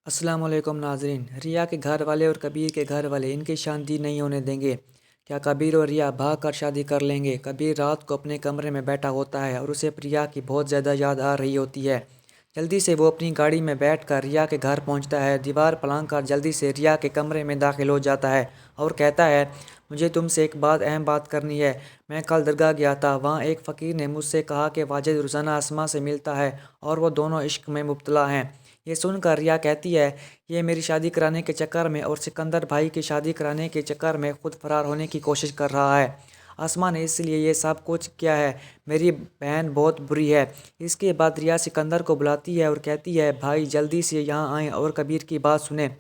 अस्सलाम वालेकुम नाजरीन। रिया के घर वाले और कबीर के घर वाले इनकी शादी नहीं होने देंगे। क्या कबीर और रिया भाग कर शादी कर लेंगे? कबीर रात को अपने कमरे में बैठा होता है और उसे रिया की बहुत ज़्यादा याद आ रही होती है। जल्दी से वो अपनी गाड़ी में बैठकर रिया के घर पहुंचता है। दीवार पलांग कर जल्दी से रिया के कमरे में दाखिल हो जाता है और कहता है, मुझे तुमसे एक अहम बात करनी है। मैं कल दरगाह गया था, वहाँ एक फ़कीर ने मुझसे कहा कि वाजिद रोज़ाना आसमां से मिलता है और वो दोनों इश्क में मुब्तला हैं। ये सुनकर रिया कहती है, ये मेरी शादी कराने के चक्कर में और सिकंदर भाई की शादी कराने के चक्कर में खुद फरार होने की कोशिश कर रहा है। आसमां ने इसलिए ये सब कुछ किया है। मेरी बहन बहुत बुरी है। इसके बाद रिया सिकंदर को बुलाती है और कहती है, भाई जल्दी से यहाँ आएँ और कबीर की बात सुने।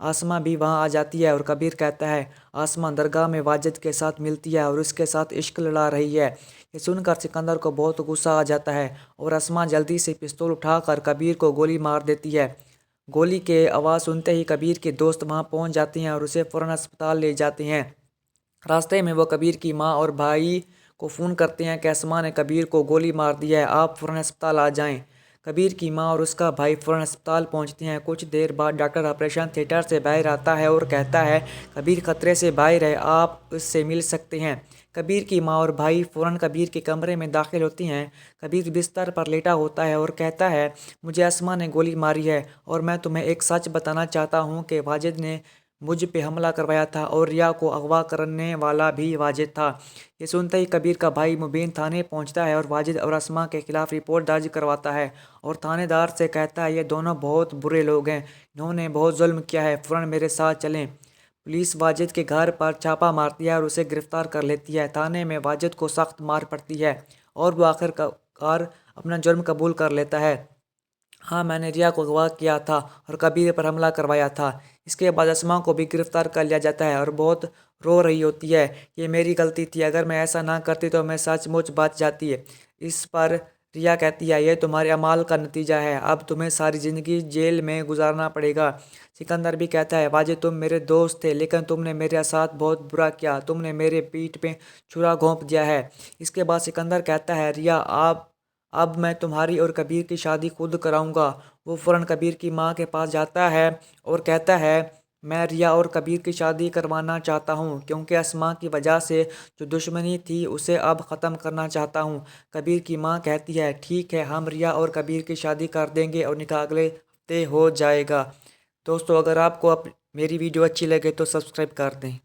आसमां भी वहाँ आ जाती है और कबीर कहता है, आसमां दरगाह में वाजिद के साथ मिलती है और उसके साथ इश्क लड़ा रही है। ये सुनकर सिकंदर को बहुत गुस्सा आ जाता है और आसमां जल्दी से पिस्तौल उठाकर कबीर को गोली मार देती है। गोली के आवाज़ सुनते ही कबीर के दोस्त वहाँ पहुँच जाते हैं और उसे फ़ौरन अस्पताल ले जाते हैं। रास्ते में वो कबीर की माँ और भाई को फ़ोन करते हैं कि आसमां ने कबीर को गोली मार दी है, आप फ़ौरन अस्पताल आ जाएं। कबीर की माँ और उसका भाई फ़ौरन अस्पताल पहुंचते हैं। कुछ देर बाद डॉक्टर ऑपरेशन थिएटर से बाहर आता है और कहता है, कबीर खतरे से बाहर है, आप उससे मिल सकते हैं। कबीर की माँ और भाई फ़ौरन कबीर के कमरे में दाखिल होती हैं। कबीर बिस्तर पर लेटा होता है और कहता है, मुझे आसमां ने गोली मारी है और मैं तुम्हें एक सच बताना चाहता हूँ कि वाजिद ने मुझ पे हमला करवाया था और रिया को अगवा करने वाला भी वाजिद था। ये सुनते ही कबीर का भाई मुबीन थाने पहुंचता है और वाजिद और आसमां के खिलाफ रिपोर्ट दर्ज करवाता है और थानेदार से कहता है, ये दोनों बहुत बुरे लोग हैं, इन्होंने बहुत जुल्म किया है, फ़ौरन मेरे साथ चलें। पुलिस वाजिद के घर पर छापा मारती है और उसे गिरफ्तार कर लेती है। थाने में वाजिद को सख्त मार पड़ती है और वो आखिरकार अपना जुर्म कबूल कर लेता है। हाँ, मैंने रिया को अगवा किया था और कबीर पर हमला करवाया था। इसके बाद आसमां को भी गिरफ्तार कर लिया जाता है और बहुत रो रही होती है, ये मेरी गलती थी, अगर मैं ऐसा ना करती तो मैं सचमुच बच जाती है। इस पर रिया कहती है, ये तुम्हारे अमाल का नतीजा है, अब तुम्हें सारी ज़िंदगी जेल में गुजारना पड़ेगा। सिकंदर भी कहता है, वाजिद तुम मेरे दोस्त थे लेकिन तुमने मेरे साथ बहुत बुरा किया, तुमने मेरे पीठ पे छुरा घोंप दिया है। इसके बाद सिकंदर कहता है, रिया अब मैं तुम्हारी और कबीर की शादी खुद कराऊंगा। वो फ़ौरन कबीर की माँ के पास जाता है और कहता है, मैं रिया और कबीर की शादी करवाना चाहता हूँ क्योंकि आसमां की वजह से जो दुश्मनी थी उसे अब ख़त्म करना चाहता हूँ। कबीर की माँ कहती है, ठीक है, हम रिया और कबीर की शादी कर देंगे और निकाह अगले हफ्ते हो जाएगा। दोस्तों, अगर आपको मेरी वीडियो अच्छी लगे तो सब्सक्राइब कर दें।